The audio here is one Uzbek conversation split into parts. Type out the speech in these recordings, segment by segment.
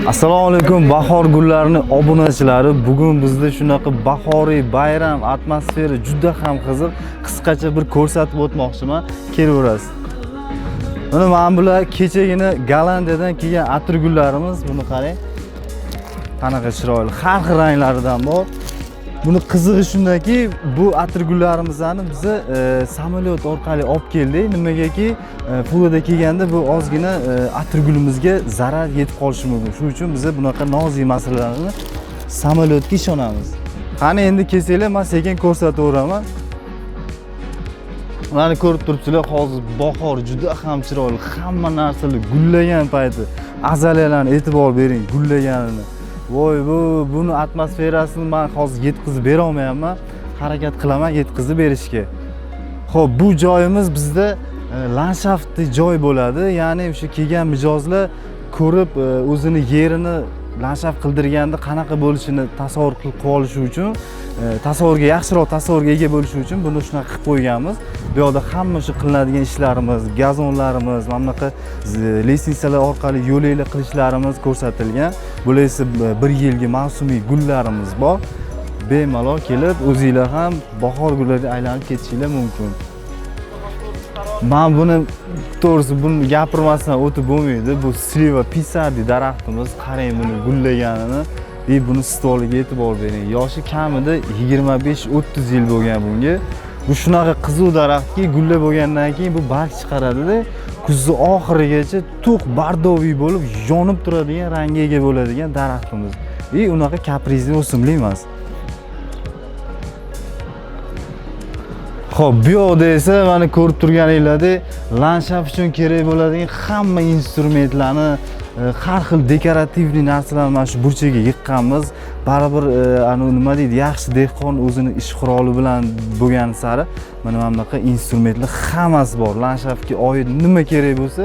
Assalomu alaykum bahor gullarining obunachilari. Bugun bizda shunaqa bahoriy bayram atmosfera juda ham qiziq. Qisqacha bir ko'rsatib o'tmoqchiman. Kelaverasiz. Mana bular kechagina Gollandiyadan kelgan atir gullarimiz. Buni qarang. Qanaqa chiroyli, har xil ranglaridan bor. Buni qizig'i shundaki, bu atir gullarimizni biz samolyot orqali olib keldik. Nimagaki, furada kelganda bu ozgina atir gulimizga zarar yetib qolishi mumkin. Shuning uchun biz bunaqa nozik masalalarni samolyotga ishonamiz. Qani endi kelsanglar, men sekin ko'rsataveraman. Mana ko'rib turibsizlar, hozir bahor juda ham chiroyli, hamma narsalar gullagan payti. Azaliyalarni e'tibor bering, gullaganini. Voy, buni atmosferasini men hozir yetkazib bera olmayapman. Harakat qilaman yetkazib berishga. Xo'p, bu joyimiz bizda landshaftli joy bo'ladi. Ya'ni o'sha kelgan mijozlar ko'rib o'zini yerini landshaft qildirganda qanaqa bo'lishini tasavvur qilib olishi uchun, yaxshiroq tasavvurga ega bo'lishi uchun buni shunaqa qilib qo'yganmiz. Bu yerda hamma shu qilinadigan ishlarimiz, gazonlarimiz, mana bunaqa lestnitsalar orqali yo'laklar qilishlarimiz ko'rsatilgan. Bular esa bir yilgi mavsumiy gullarimiz bor. Bemalol kelib, o'zingizlar ham bahor gullariga aylanib ketishinglar mumkin. Men buni to'g'risi buni gapirmasdan o'tib bo'lmaydi. Bu sliva pisardi daraxtimiz. Qarang buni gullaganini. Buni stoliga e'tibor bering. Yoshi kamida 25-30 yil bo'lgan bunga. Bu shunaqa qiziq daraxtki, gulla bo'lgandan keyin bu barg chiqaradi-da, kuzni oxirigacha to'q bardoviy bo'lib, yonib turadigan rangga ega bo'ladigan daraxtimiz. Unaqa kaprizli o'simlik emas. Xo'p, bu yerda esa mana ko'rib turganinglardek, landshaft uchun kerak bo'ladigan hamma instrumentlarni, har xil dekorativniy narsalarni mana shu burchaga yiqqanmiz. Baribir nima deydi, yaxshi dehqon o'zini ish quroli bilan bo'lgan sari mana bunaqa instrumentlar hammasi bor. Landshaftga oid nima kerak bo'lsa,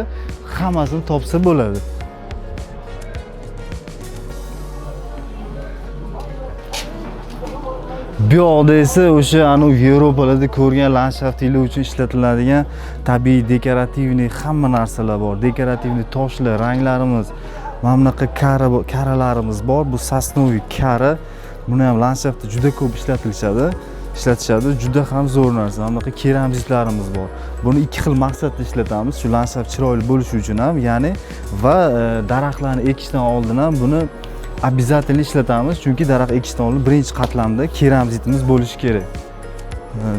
hammasini topsa bo'ladi. Bu yerda esa o'sha Yevropalarda ko'rgan landshaftlar uchun ishlatiladigan tabiiy dekorativniy hamma narsalar bor. Dekorativniy toshlar, ranglarimiz, mana bunaqa karalarimiz bor. Bu sosnoviy kara. Buni ham landshaftda juda ko'p ishlatishadi. Juda ham zo'r narsa. Mana bunaqa keramzitlarimiz bor. Buni ikki xil maqsadda ishlatamiz. Shu landshaft chiroyli bo'lishi uchun ham, ya'ni va daraxtlarni ekishdan oldin ham buni обязательно ishlatamiz, chunki daraxt ekishdan oldin birinchi qatlamda keramzitimiz bo'lishi kerak.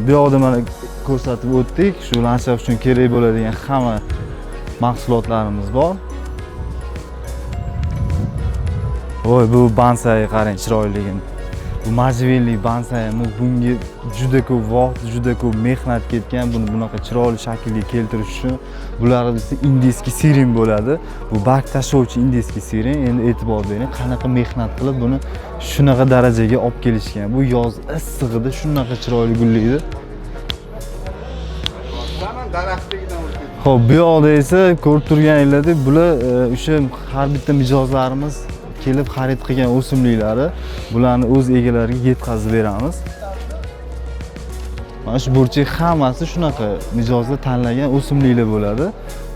Bu yerda mana ko'rsatib o'tdik. Shu landshaft uchun kerak bo'ladigan hamma mahsulotlarimiz bor. Voy, bu bonsai qarang chiroyligini. Bu majvelli bonsayimiz, bunga juda ko'p vaqt, juda ko'p mehnat ketgan. Buni bunaqa chiroyli shaklga keltirish uchun bular bizda indiyskiy sirin bo'ladi. Bu barg tashlovchi indiyskiy sirin. Endi e'tibor bering, qanaqa mehnat qilib buni shunaqa darajaga olib kelishgan. Bu yoz issig'ida shunaqa chiroyli gullaydi. Xo'p, bu yerda esa ko'rib turganinglardek, bular o'sha har bitta mijozlarimiz kelib xarid qilgan o'simliklari, bularni o'z egalariga yetkazib beramiz. Mana shu burchak hammasi shunaqa mijozlar tanlagan o'simliklar bo'ladi.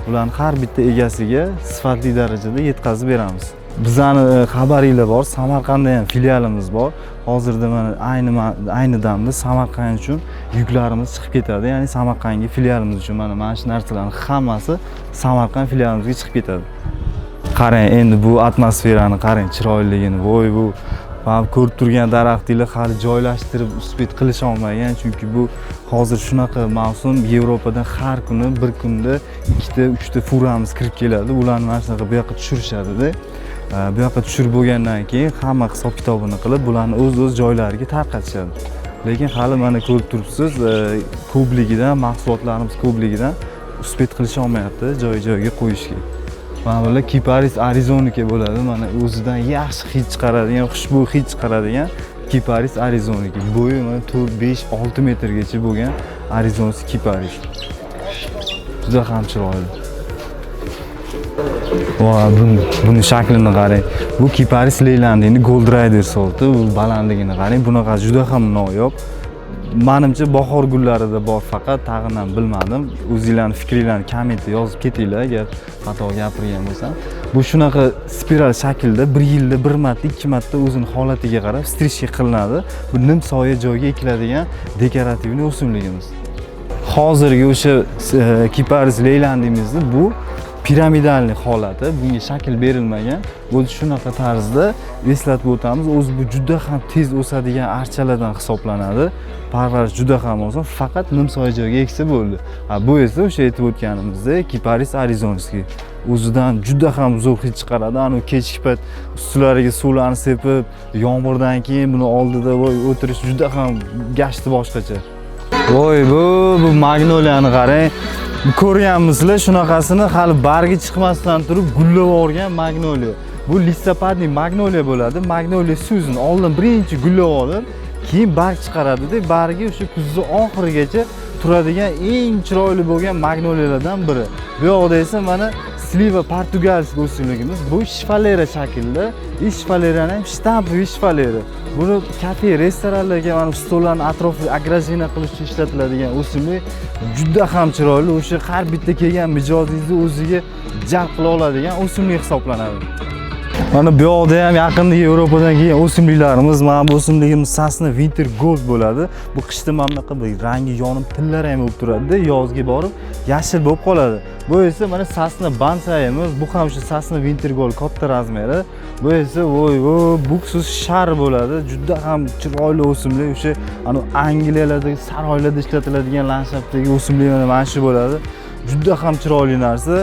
Bularni har bitta egasiga sifatli darajada yetkazib beramiz. Bizning xabaringlar bor, Samarqandda ham filialimiz bor. Hozirda mana ayni damda Samarqand uchun yuklarimiz chiqib ketadi. Ya'ni Samarqandga filialimiz uchun mana shu narsalarning hammasi Samarqand filialimizga chiqib ketadi. Qarang, endi bu atmosferani qarang, chiroyligini. Voy, bu men ko'rib turgan daraxtlar hali joylashtirib uspet qilisha olmagan, chunki bu hozir shunaqa mavsum. Yevropadan har kuni bir kunda 2-3 ta furamiz kirib keladi. Ularni mana shunaqa bu yoqqa tushirishadi-da. Bu yoqqa tushirib bo'lgandan keyin hamma hisob-kitobini qilib, bularni o'z joylariga tarqatishadi. Lekin hali mana ko'rib turibsiz, ko'pligidan, mahsulotlarimiz ko'pligidan uspet qilisha olmayapti joy-joyiga qo'yishga. Mana bular Kiparis Arizonika bo'ladi. Mana o'zidan yaxshi hid chiqaradigan, xushbo'y hid chiqaradigan Kiparis Arizonika. Bo'yi mana 4-5-6 metrgacha bo'lgan Arizonasi Kiparis. Juda ham chiroyli. Va buni shaklini qarang. Bu Kiparis Leylandini Gold Rider sorti. Bu balandligini qarang. Bunaqa juda ham noyob. Menimcha bahor gullarida bor, faqat tag'indan bilmadim. O'zingizlarning fikringlarni kommentda yozib ketinglar agar xato gapirgan bo'lsam. Bu shunaqa spiral shaklda 1 yilda 1 marta, 2 marta o'zining holatiga qarab strishga qilinadi. Bu nimsoya joyga ekiladigan dekorativniy o'simligimiz. Hozirgi o'sha kiparis leylandimizni bu piramidalniy holati, bunga shakl berilmagan. Bu shunaqa tarzda eslatib o'tamiz. O'zi bu juda ham tez o'sadigan archalardan hisoblanadi. Parvarish juda ham oson, faqat nimsoya joyga eksa bo'ldi. Bu esa o'sha aytib o'tganimizdek kiparis arizonskiy. O'zidan juda ham zo'r hid chiqaradi. Ana kechki payt ustilariga suvlarni sepib, yomg'irdan keyin buni oldida o'tirish juda ham gashti boshqacha. Voy bu magnoliyani qarang. Ko'rganmisizlar shunaqasini, hali bargi chiqmasdan turib gullab o'rgan magnoliya. Bu listopadniy magnoliya bo'ladi. Magnoliya so'zini oldin birinchi gullab olib, keyin barg chiqaradi-da, bargi o'sha kuzning oxirigacha turadigan eng chiroyli bo'lgan magnoliyalardan biri. Bu yoqda esa mana Sliva portugalskiy o'simligimiz. Bu shifalera shaklda, shifaleraning ham shtampoviy shifalera. Buni kafe, restoranlarga, mana stollarning atrofiga agrajina qilishga ishlatiladigan o'simlik. Juda ham chiroyli, o'sha har bitta kelgan mijozingizni o'ziga jalb qila oladigan o'simlik hisoblanadi. Mana bu yoqda ham yaqinda Yevropadan kelgan o'simliklarimiz. Mana bu o'simligimiz Sasna Winter Gold bo'ladi. Bu qishda mana bunaqa rangi yonib tillari ham bo'lib turadi-da, yozga borib yashil bo'lib qoladi. Bu esa mana Sasna Bonsaiimiz. Bu ham o'sha Sasna Winter Gold katta razmeri. Bu esa buksiz shar bo'ladi. Juda ham chiroyli o'simlik. O'sha ana Angliyalardagi saroylarda ishlatiladigan landshaftdagi o'simlik mana shu bo'ladi. Juda ham chiroyli narsa.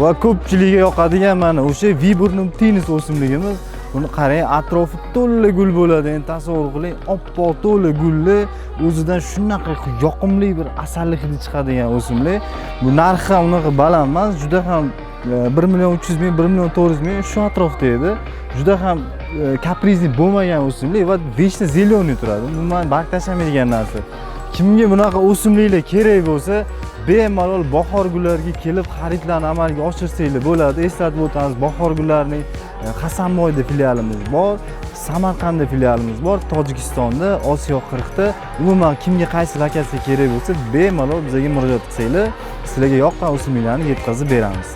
Va ko'pchilikga yoqadigan mana o'sha Viburnum tennis o'simligimiz. Buni qarang, atrofi to'la gul bo'ladi. Endi tasavvur qiling, oppoq to'la gulli, o'zidan shunaqa yoqimli bir asalli hidi chiqadigan o'simlik. Bu narxi ham unaqa baland emas, juda ham 1.300.000, 1.400.000 shu atrofda edi. Juda ham kaprizni bo'lmagan o'simlik va vechna zeleniy turadi. Umuman barg tashlamaydigan narsa. Kimga bunaqa o'simliklar kerak bo'lsa, bemalol bahor gullariga kelib xaridlarni amalga oshirsanglar bo'ladi. Eslatib o'tamiz, bahor gullarining Hasanboyda filialimiz bor, Samarqandda filialimiz bor, Tojikistonda, Osiyo 40da. Umuman kimga qaysi lokatsiya kerak bo'lsa, bemalol bizga murojaat qilsanglar, sizlarga yoqqan o'simliklarni yetkazib beramiz.